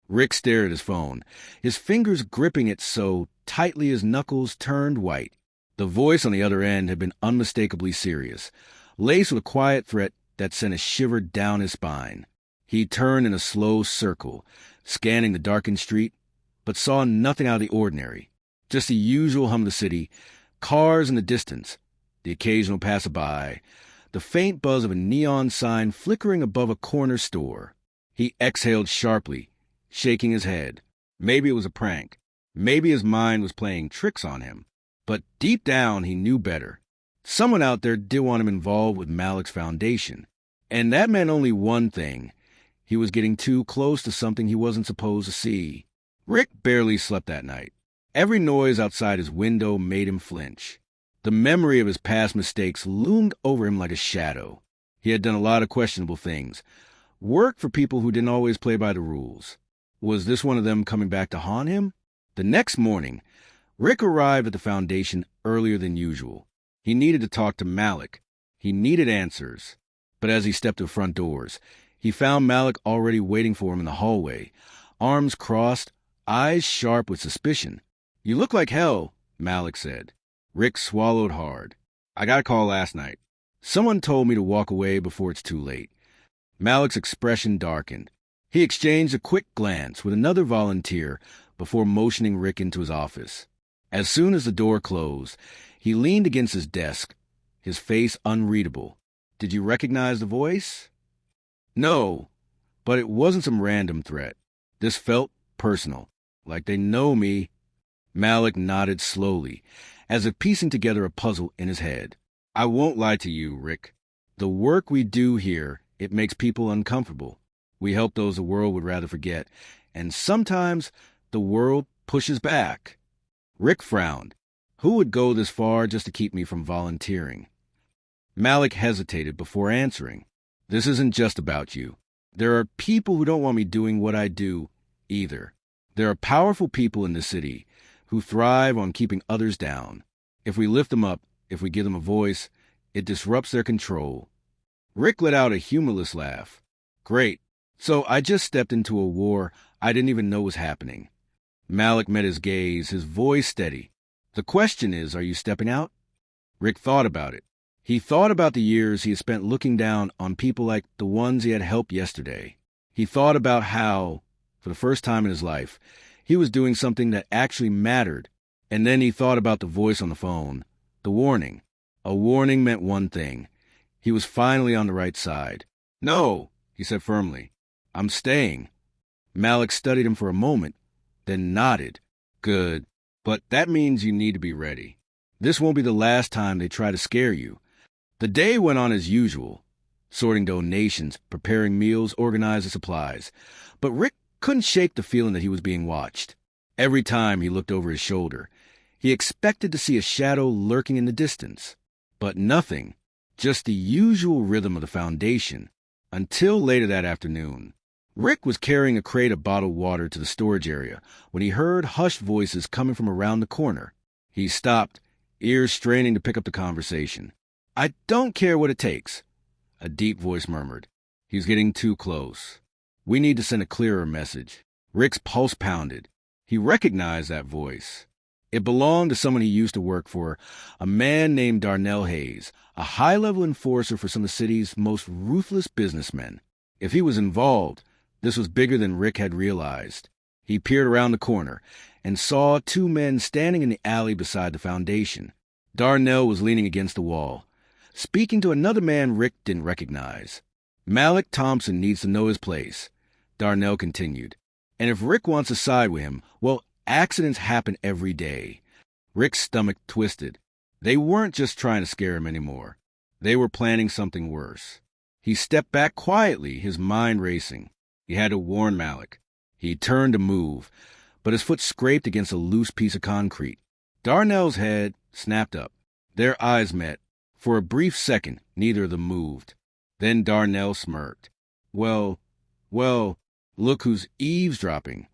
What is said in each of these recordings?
Rick stared at his phone, his fingers gripping it so tightly his knuckles turned white. The voice on the other end had been unmistakably serious, laced with a quiet threat that sent a shiver down his spine. He turned in a slow circle, scanning the darkened street, but saw nothing out of the ordinary. Just the usual hum of the city, cars in the distance, the occasional passerby, the faint buzz of a neon sign flickering above a corner store. He exhaled sharply, shaking his head. Maybe it was a prank. Maybe his mind was playing tricks on him. But deep down, he knew better. Someone out there did want him involved with Malik's foundation. And that meant only one thing. He was getting too close to something he wasn't supposed to see. Rick barely slept that night. Every noise outside his window made him flinch. The memory of his past mistakes loomed over him like a shadow. He had done a lot of questionable things. Worked for people who didn't always play by the rules. Was this one of them coming back to haunt him? The next morning, Rick arrived at the foundation earlier than usual. He needed to talk to Malik. He needed answers. But as he stepped to the front doors, he found Malik already waiting for him in the hallway, arms crossed, eyes sharp with suspicion. "You look like hell," Malik said. Rick swallowed hard. "I got a call last night. Someone told me to walk away before it's too late." Malik's expression darkened. He exchanged a quick glance with another volunteer before motioning Rick into his office. As soon as the door closed, he leaned against his desk, his face unreadable. "Did you recognize the voice?" "No, but it wasn't some random threat. This felt personal, like they know me." Malik nodded slowly, as if piecing together a puzzle in his head. "I won't lie to you, Rick. The work we do here, it makes people uncomfortable. We help those the world would rather forget, and sometimes the world pushes back." Rick frowned. Who would go this far just to keep me from volunteering? Malik hesitated before answering. "This isn't just about you. There are people who don't want me doing what I do, either. There are powerful people in the city who thrive on keeping others down. If we lift them up, if we give them a voice, it disrupts their control." Rick let out a humorless laugh. "Great. So I just stepped into a war I didn't even know was happening." Malik met his gaze, his voice steady. "The question is, are you stepping out?" Rick thought about it. He thought about the years he had spent looking down on people like the ones he had helped yesterday. He thought about how, for the first time in his life, he was doing something that actually mattered. And then he thought about the voice on the phone, the warning. A warning meant one thing. He was finally on the right side. "No," he said firmly. "I'm staying." Malik studied him for a moment, then nodded. "Good. But that means you need to be ready. This won't be the last time they try to scare you." The day went on as usual, sorting donations, preparing meals, organizing supplies. But Rick couldn't shake the feeling that he was being watched. Every time he looked over his shoulder, he expected to see a shadow lurking in the distance. But nothing, just the usual rhythm of the foundation, until later that afternoon. Rick was carrying a crate of bottled water to the storage area when he heard hushed voices coming from around the corner. He stopped, ears straining to pick up the conversation. "I don't care what it takes," a deep voice murmured. He's getting too close. "We need to send a clearer message." Rick's pulse pounded. He recognized that voice. It belonged to someone he used to work for, a man named Darnell Hayes, a high-level enforcer for some of the city's most ruthless businessmen. If he was involved, this was bigger than Rick had realized. He peered around the corner and saw two men standing in the alley beside the foundation. Darnell was leaning against the wall, speaking to another man Rick didn't recognize. "Malik Thompson needs to know his place," Darnell continued. "And if Rick wants to side with him, well, accidents happen every day." Rick's stomach twisted. They weren't just trying to scare him anymore. They were planning something worse. He stepped back quietly, his mind racing. He had to warn Malik. He turned to move, but his foot scraped against a loose piece of concrete. Darnell's head snapped up. Their eyes met. For a brief second, neither of them moved. Then Darnell smirked. Well, look who's eavesdropping."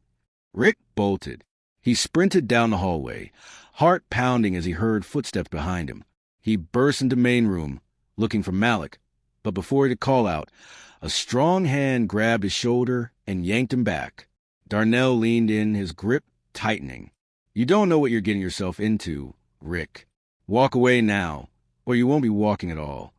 Rick bolted. He sprinted down the hallway, heart pounding as he heard footsteps behind him. He burst into main room, looking for Malik, but before he could call out, a strong hand grabbed his shoulder and yanked him back. Darnell leaned in, his grip tightening. You don't know what you're getting yourself into, Rick. Walk away now, or you won't be walking at all.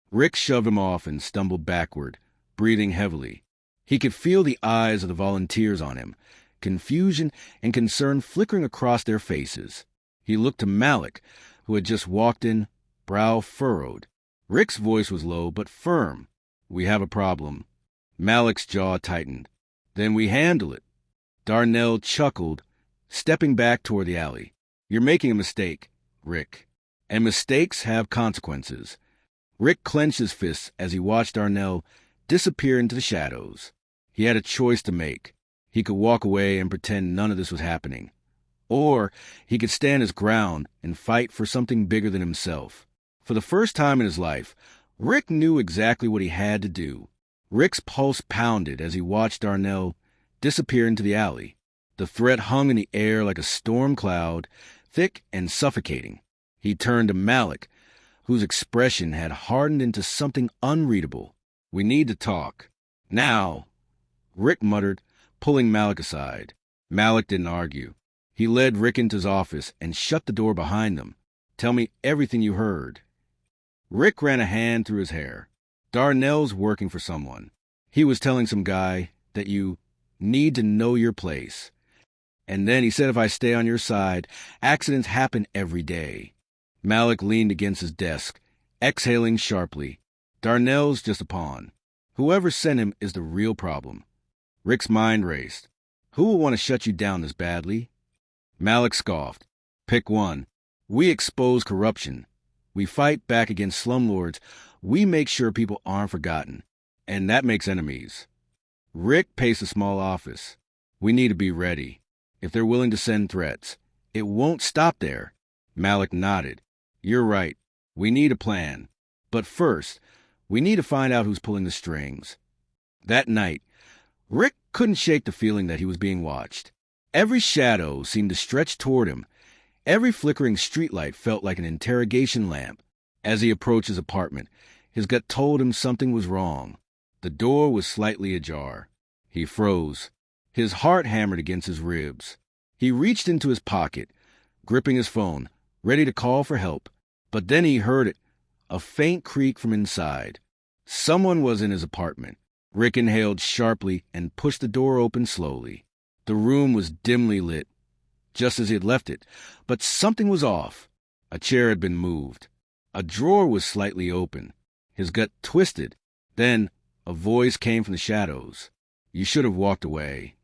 Rick shoved him off and stumbled backward, breathing heavily. He could feel the eyes of the volunteers on him, confusion and concern flickering across their faces. He looked to Malik, who had just walked in, brow furrowed. Rick's voice was low but firm. We have a problem. Malik's jaw tightened. Then we handle it. Darnell chuckled, stepping back toward the alley. You're making a mistake, Rick. And mistakes have consequences. Rick clenched his fists as he watched Darnell disappear into the shadows. He had a choice to make. He could walk away and pretend none of this was happening. Or he could stand his ground and fight for something bigger than himself. For the first time in his life, Rick knew exactly what he had to do. Rick's pulse pounded as he watched Darnell disappear into the alley. The threat hung in the air like a storm cloud, thick and suffocating. He turned to Malik, whose expression had hardened into something unreadable. We need to talk. Now, Rick muttered, pulling Malik aside. Malik didn't argue. He led Rick into his office and shut the door behind them. Tell me everything you heard. Rick ran a hand through his hair. Darnell's working for someone. He was telling some guy that you need to know your place. And then he said if I stay on your side, accidents happen every day. Malik leaned against his desk, exhaling sharply. Darnell's just a pawn. Whoever sent him is the real problem. Rick's mind raced. Who will want to shut you down this badly? Malik scoffed. Pick one. We expose corruption. We fight back against slumlords. We make sure people aren't forgotten. And that makes enemies. Rick paced a small office. We need to be ready. If they're willing to send threats, it won't stop there. Malik nodded. You're right. We need a plan. But first, we need to find out who's pulling the strings. That night, Rick couldn't shake the feeling that he was being watched. Every shadow seemed to stretch toward him. Every flickering streetlight felt like an interrogation lamp. As he approached his apartment, his gut told him something was wrong. The door was slightly ajar. He froze. His heart hammered against his ribs. He reached into his pocket, gripping his phone, ready to call for help. But then he heard it, a faint creak from inside. Someone was in his apartment. Rick inhaled sharply and pushed the door open slowly. The room was dimly lit, just as he had left it, but something was off. A chair had been moved. A drawer was slightly open. His gut twisted. Then a voice came from the shadows. You should have walked away.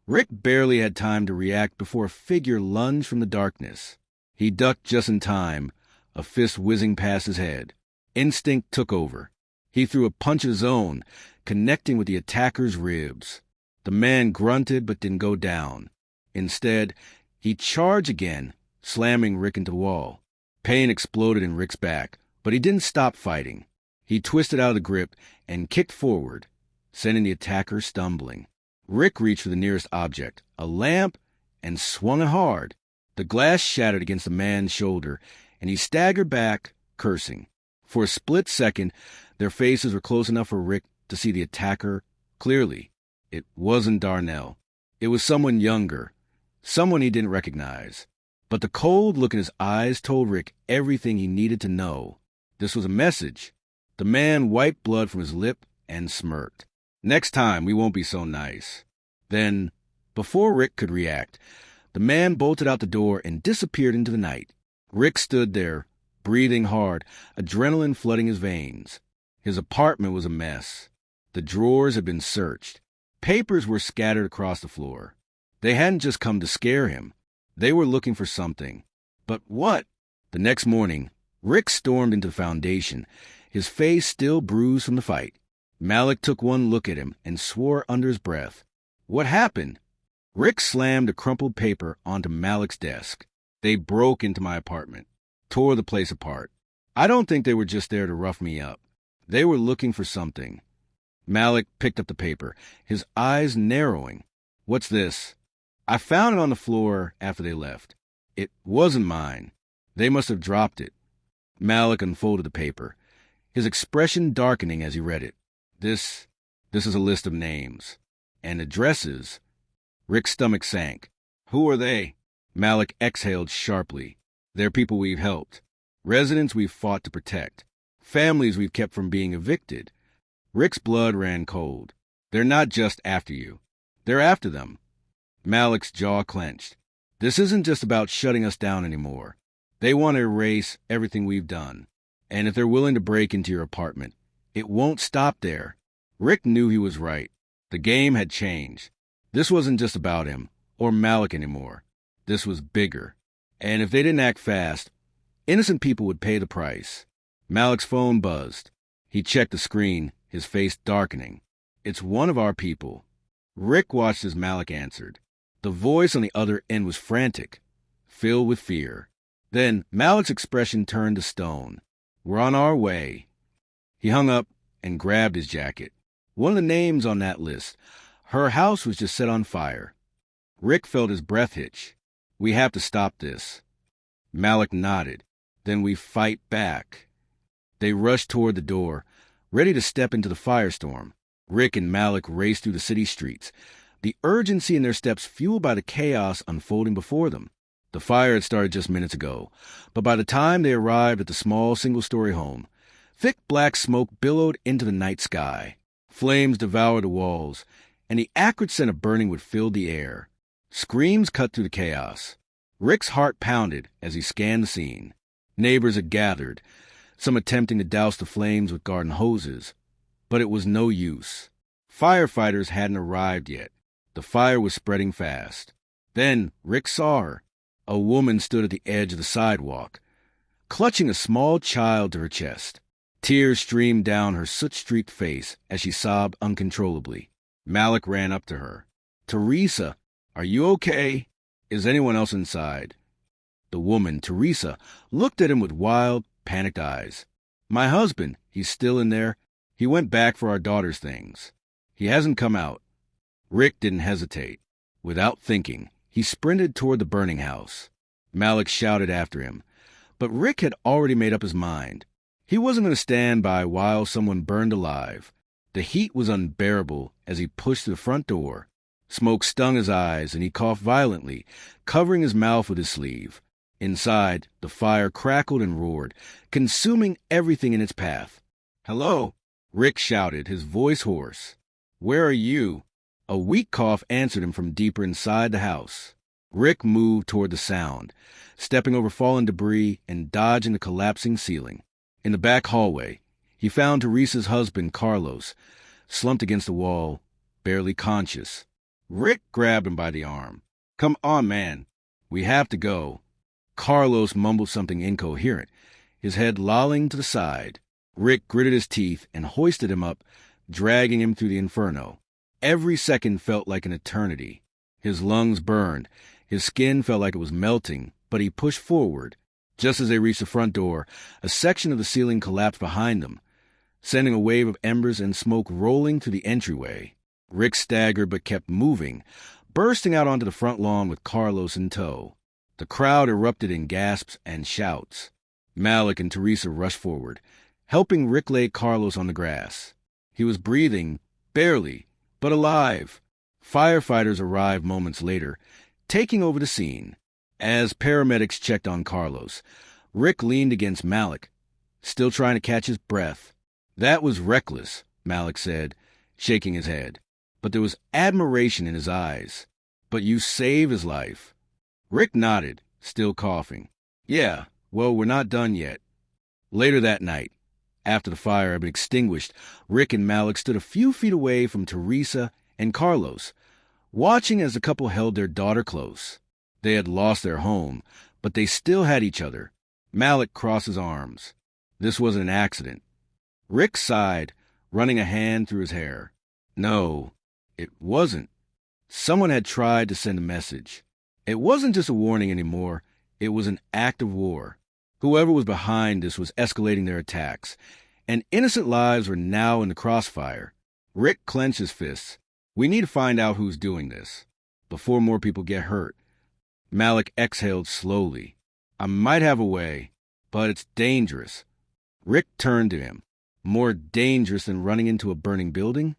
Rick barely had time to react before a figure lunged from the darkness. He ducked just in time, a fist whizzing past his head. Instinct took over. He threw a punch of his own, connecting with the attacker's ribs. The man grunted but didn't go down. Instead, he charged again, slamming Rick into the wall. Pain exploded in Rick's back, but he didn't stop fighting. He twisted out of the grip and kicked forward, sending the attacker stumbling. Rick reached for the nearest object, a lamp, and swung it hard. The glass shattered against the man's shoulder, and he staggered back, cursing. For a split second, their faces were close enough for Rick to see the attacker clearly. It wasn't Darnell. It was someone younger, someone he didn't recognize. But the cold look in his eyes told Rick everything he needed to know. This was a message. The man wiped blood from his lip and smirked. Next time, we won't be so nice. Then, before Rick could react, the man bolted out the door and disappeared into the night. Rick stood there, breathing hard, adrenaline flooding his veins. His apartment was a mess. The drawers had been searched. Papers were scattered across the floor. They hadn't just come to scare him. They were looking for something. But what? The next morning, Rick stormed into the foundation, his face still bruised from the fight. Malik took one look at him and swore under his breath. What happened? Rick slammed a crumpled paper onto Malik's desk. They broke into my apartment, tore the place apart. I don't think they were just there to rough me up. They were looking for something. Malik picked up the paper, his eyes narrowing. What's this? I found it on the floor after they left. It wasn't mine. They must have dropped it. Malik unfolded the paper, his expression darkening as he read it. This is a list of names and addresses Rick's stomach sank. Who are they? Malik exhaled sharply. They're people we've helped. Residents we've fought to protect. Families we've kept from being evicted. Rick's blood ran cold. They're not just after you. They're after them. Malik's jaw clenched. This isn't just about shutting us down anymore. They want to erase everything we've done. And if they're willing to break into your apartment, it won't stop there. Rick knew he was right. The game had changed. This wasn't just about him, or Malik anymore. This was bigger. And if they didn't act fast, innocent people would pay the price. Malik's phone buzzed. He checked the screen, his face darkening. It's one of our people. Rick watched as Malik answered. The voice on the other end was frantic, filled with fear. Then Malik's expression turned to stone. We're on our way. He hung up and grabbed his jacket. One of the names on that list. Her house was just set on fire. Rick felt his breath hitch. We have to stop this. Malik nodded. Then we fight back. They rushed toward the door, ready to step into the firestorm. Rick and Malik raced through the city streets, the urgency in their steps fueled by the chaos unfolding before them. The fire had started just minutes ago, but by the time they arrived at the small single-story home, thick black smoke billowed into the night sky. Flames devoured the walls, and the acrid scent of burning wood filled the air. Screams cut through the chaos. Rick's heart pounded as he scanned the scene. Neighbors had gathered, some attempting to douse the flames with garden hoses, but it was no use. Firefighters hadn't arrived yet. The fire was spreading fast. Then Rick saw her. A woman stood at the edge of the sidewalk, clutching a small child to her chest. Tears streamed down her soot-streaked face as she sobbed uncontrollably. Malik ran up to her. Teresa, are you okay? Is anyone else inside? The woman, Teresa, looked at him with wild, panicked eyes. My husband, he's still in there. He went back for our daughter's things. He hasn't come out. Rick didn't hesitate. Without thinking, he sprinted toward the burning house. Malik shouted after him, but Rick had already made up his mind. He wasn't going to stand by while someone burned alive. The heat was unbearable as he pushed to the front door. Smoke stung his eyes and he coughed violently, covering his mouth with his sleeve. Inside, the fire crackled and roared, consuming everything in its path. Hello, Rick shouted, his voice hoarse. Where are you? A weak cough answered him from deeper inside the house. Rick moved toward the sound, stepping over fallen debris and dodging the collapsing ceiling. In the back hallway, he found Teresa's husband, Carlos, slumped against the wall, barely conscious. Rick grabbed him by the arm. Come on, man. We have to go. Carlos mumbled something incoherent, his head lolling to the side. Rick gritted his teeth and hoisted him up, dragging him through the inferno. Every second felt like an eternity. His lungs burned. His skin felt like it was melting, but he pushed forward. Just as they reached the front door, a section of the ceiling collapsed behind them, sending a wave of embers and smoke rolling through the entryway. Rick staggered but kept moving, bursting out onto the front lawn with Carlos in tow. The crowd erupted in gasps and shouts. Malik and Teresa rushed forward, helping Rick lay Carlos on the grass. He was breathing, barely, but alive. Firefighters arrived moments later, taking over the scene. As paramedics checked on Carlos, Rick leaned against Malik, still trying to catch his breath. That was reckless, Malik said, shaking his head. But there was admiration in his eyes. But you saved his life. Rick nodded, still coughing. Yeah, well, we're not done yet. Later that night, after the fire had been extinguished, Rick and Malik stood a few feet away from Teresa and Carlos, watching as the couple held their daughter close. They had lost their home, but they still had each other. Malik crossed his arms. This wasn't an accident. Rick sighed, running a hand through his hair. No, it wasn't. Someone had tried to send a message. It wasn't just a warning anymore. It was an act of war. Whoever was behind this was escalating their attacks, and innocent lives were now in the crossfire. Rick clenched his fists. We need to find out who's doing this, before more people get hurt. Malik exhaled slowly. I might have a way, but it's dangerous. Rick turned to him. More dangerous than running into a burning building?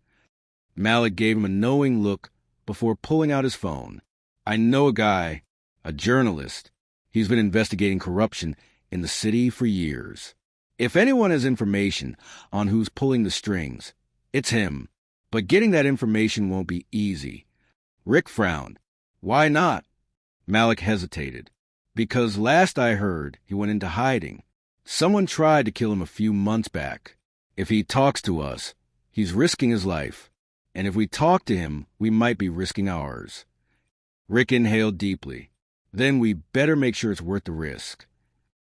Malik gave him a knowing look, before pulling out his phone. I know a guy, a journalist. He's been investigating corruption in the city for years. If anyone has information on who's pulling the strings, it's him. But getting that information won't be easy. Rick frowned. Why not? Malik hesitated. Because last I heard, he went into hiding. Someone tried to kill him a few months back. If he talks to us, he's risking his life. And if we talk to him, we might be risking ours. Rick inhaled deeply. Then we better make sure it's worth the risk.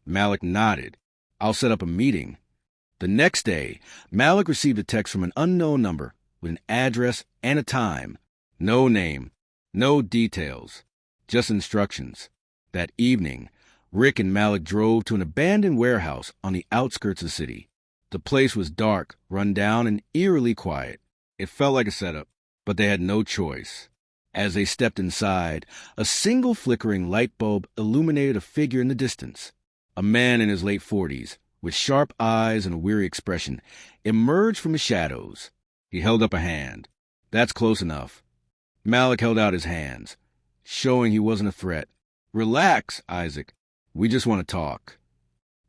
Malik nodded. I'll set up a meeting. The next day, Malik received a text from an unknown number with an address and a time. No name, no details, just instructions. That evening, Rick and Malik drove to an abandoned warehouse on the outskirts of the city. The place was dark, run down, and eerily quiet. It felt like a setup, but they had no choice. As they stepped inside, a single flickering light bulb illuminated a figure in the distance. A man in his late 40s, with sharp eyes and a weary expression, emerged from the shadows. He held up a hand. That's close enough. Malik held out his hands, showing he wasn't a threat. Relax, Isaac. We just want to talk.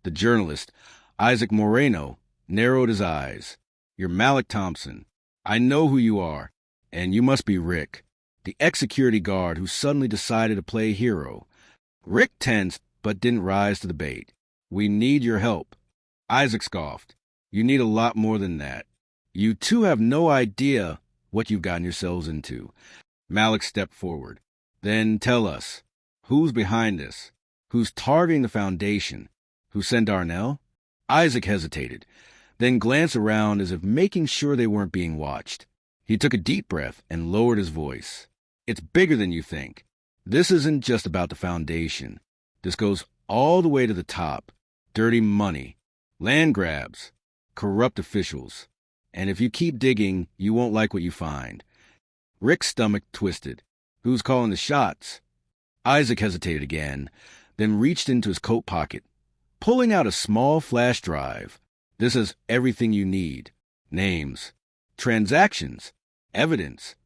The journalist, Isaac Moreno, narrowed his eyes. You're Malik Thompson. I know who you are, and you must be Rick, the ex-security guard who suddenly decided to play hero. Rick tensed, but didn't rise to the bait. We need your help. Isaac scoffed. You need a lot more than that. You two have no idea what you've gotten yourselves into. Malik stepped forward. Then tell us, who's behind this? Who's targeting the Foundation? Who sent Darnell? Isaac hesitated, then glanced around as if making sure they weren't being watched. He took a deep breath and lowered his voice. It's bigger than you think. This isn't just about the Foundation. This goes all the way to the top. Dirty money, land grabs, corrupt officials. And if you keep digging, you won't like what you find. Rick's stomach twisted. Who's calling the shots? Isaac hesitated again, then reached into his coat pocket, pulling out a small flash drive. This is everything you need. Names, transactions, evidence.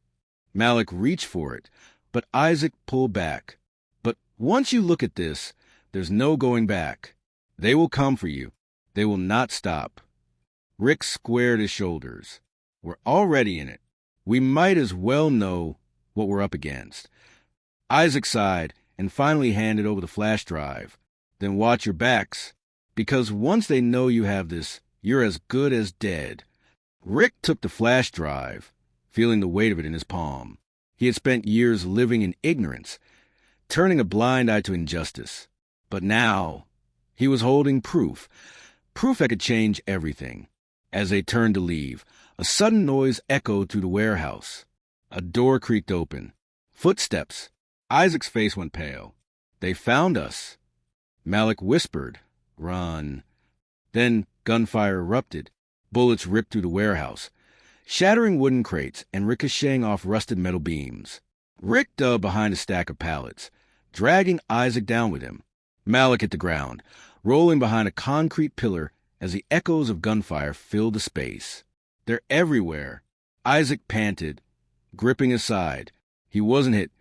Malik reached for it, but Isaac pulled back. But once you look at this, there's no going back. They will come for you. They will not stop. Rick squared his shoulders. We're already in it. We might as well know what we're up against. Isaac sighed and finally handed over the flash drive. Then watch your backs, because once they know you have this, you're as good as dead. Rick took the flash drive, feeling the weight of it in his palm. He had spent years living in ignorance, turning a blind eye to injustice. But now, he was holding proof that could change everything. As they turned to leave, a sudden noise echoed through the warehouse. A door creaked open. Footsteps. Isaac's face went pale. They found us. Malik whispered, Run. Then gunfire erupted. Bullets ripped through the warehouse, shattering wooden crates and ricocheting off rusted metal beams. Rick dug behind a stack of pallets, dragging Isaac down with him. Malik hit the ground, rolling behind a concrete pillar as the echoes of gunfire filled the space. They're everywhere. Isaac panted, gripping his side. He wasn't hit,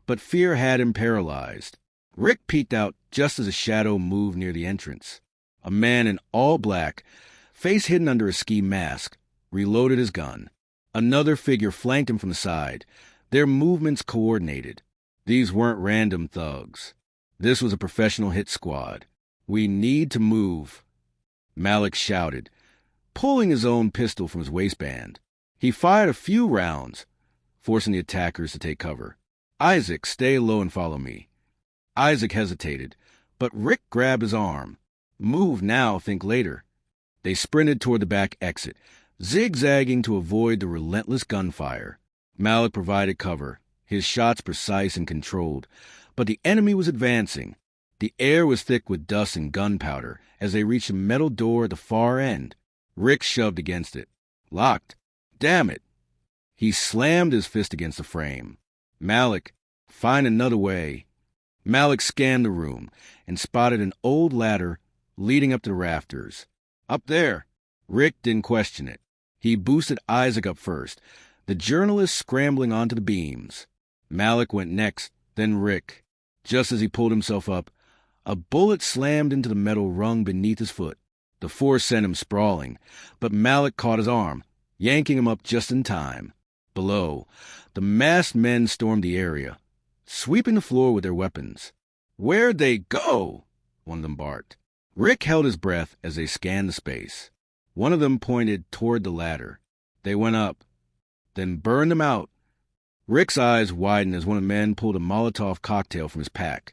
but fear had him paralyzed. Rick peeked out just as a shadow moved near the entrance. A man in all black, face hidden under a ski mask, reloaded his gun. Another figure flanked him from the side, their movements coordinated. These weren't random thugs. This was a professional hit squad. We need to move, Malik shouted, pulling his own pistol from his waistband. He fired a few rounds, forcing the attackers to take cover. Isaac, stay low and follow me. Isaac hesitated, but Rick grabbed his arm. Move now, think later. They sprinted toward the back exit, zigzagging to avoid the relentless gunfire. Malik provided cover, his shots precise and controlled, but the enemy was advancing. The air was thick with dust and gunpowder as they reached a metal door at the far end. Rick shoved against it. Locked. Damn it. He slammed his fist against the frame. Malik, find another way. Malik scanned the room and spotted an old ladder leading up to the rafters. Up there. Rick didn't question it. He boosted Isaac up first, the journalist scrambling onto the beams. Malik went next, then Rick. Just as he pulled himself up, a bullet slammed into the metal rung beneath his foot. The force sent him sprawling, but Malik caught his arm, yanking him up just in time. Below, the masked men stormed the area, sweeping the floor with their weapons. "Where'd they go?" one of them barked. Rick held his breath as they scanned the space. One of them pointed toward the ladder. They went up, then burned them out. Rick's eyes widened as one of the men pulled a Molotov cocktail from his pack,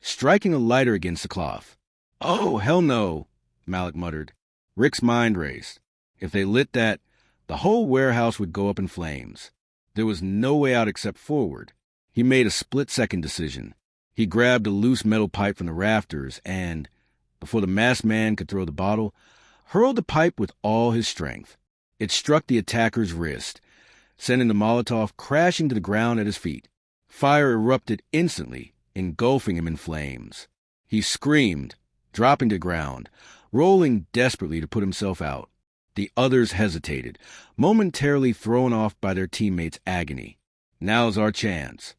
striking a lighter against the cloth. "Oh, hell no," Malik muttered. Rick's mind raced. If they lit that, the whole warehouse would go up in flames. There was no way out except forward. He made a split-second decision. He grabbed a loose metal pipe from the rafters and, before the masked man could throw the bottle, hurled the pipe with all his strength. It struck the attacker's wrist, sending the Molotov crashing to the ground at his feet. Fire erupted instantly, engulfing him in flames. He screamed, dropping to the ground, rolling desperately to put himself out. The others hesitated, momentarily thrown off by their teammates' agony. "Now's our chance,"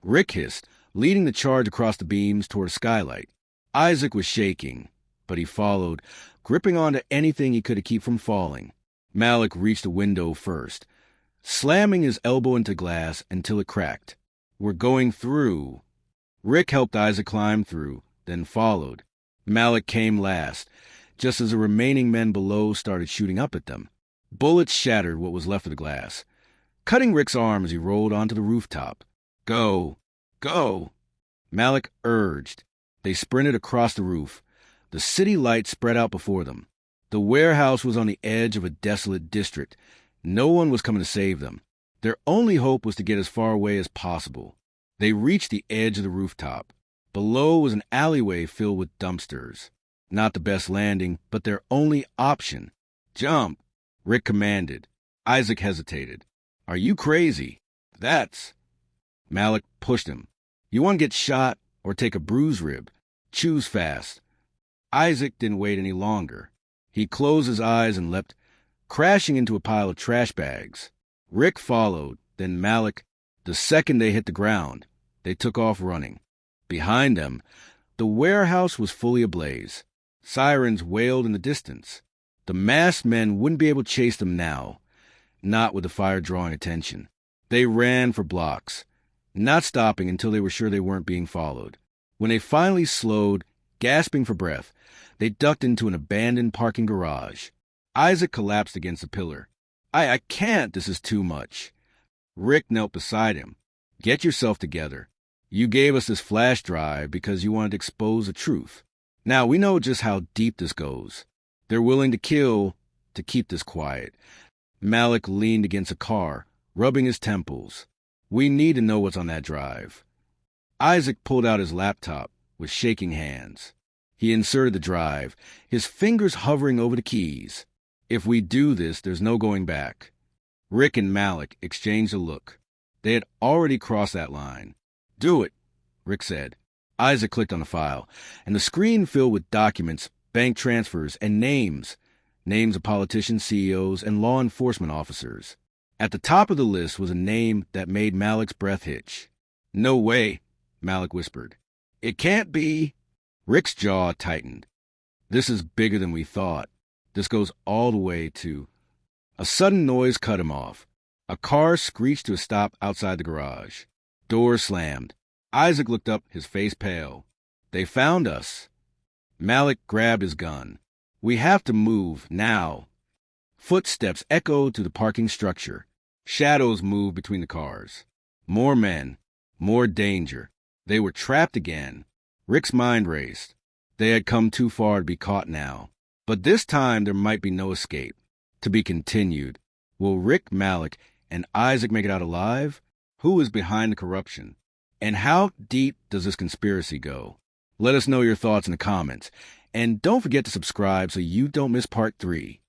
Rick hissed, leading the charge across the beams toward a skylight. Isaac was shaking, but he followed, gripping onto anything he could to keep from falling. Malik reached the window first, slamming his elbow into glass until it cracked. "We're going through." Rick helped Isaac climb through, then followed. Malik came last, just as the remaining men below started shooting up at them. Bullets shattered what was left of the glass, cutting Rick's arm as he rolled onto the rooftop. "Go! Go!" Malik urged. They sprinted across the roof. The city lights spread out before them. The warehouse was on the edge of a desolate district. No one was coming to save them. Their only hope was to get as far away as possible. They reached the edge of the rooftop. Below was an alleyway filled with dumpsters. Not the best landing, but their only option. "Jump," Rick commanded. Isaac hesitated. "Are you crazy?" "That's..." Malik pushed him. "You want to get shot or take a bruised rib? Choose fast." Isaac didn't wait any longer. He closed his eyes and leapt, crashing into a pile of trash bags. Rick followed, then Malik. The second they hit the ground, they took off running. Behind them, the warehouse was fully ablaze. Sirens wailed in the distance. The masked men wouldn't be able to chase them now, not with the fire drawing attention. They ran for blocks, not stopping until they were sure they weren't being followed. When they finally slowed, gasping for breath, they ducked into an abandoned parking garage. Isaac collapsed against a pillar. I can't, this is too much." Rick knelt beside him. "Get yourself together. You gave us this flash drive because you wanted to expose the truth. Now we know just how deep this goes. They're willing to kill to keep this quiet." Malik leaned against a car, rubbing his temples. "We need to know what's on that drive." Isaac pulled out his laptop with shaking hands. He inserted the drive, his fingers hovering over the keys. "If we do this, there's no going back." Rick and Malik exchanged a look. They had already crossed that line. "Do it," Rick said. Isaac clicked on the file, and the screen filled with documents, bank transfers, and names. Names of politicians, CEOs, and law enforcement officers. At the top of the list was a name that made Malik's breath hitch. "No way," Malik whispered. "It can't be." Rick's jaw tightened. "This is bigger than we thought. This goes all the way to..." A sudden noise cut him off. A car screeched to a stop outside the garage. Doors slammed. Isaac looked up, his face pale. "They found us." Malik grabbed his gun. "We have to move, now." Footsteps echoed through the parking structure. Shadows moved between the cars. More men. More danger. They were trapped again. Rick's mind raced. They had come too far to be caught now. But this time there might be no escape. To be continued. Will Rick, Malik, and Isaac make it out alive? Who is behind the corruption? And how deep does this conspiracy go? Let us know your thoughts in the comments. And don't forget to subscribe so you don't miss part 3.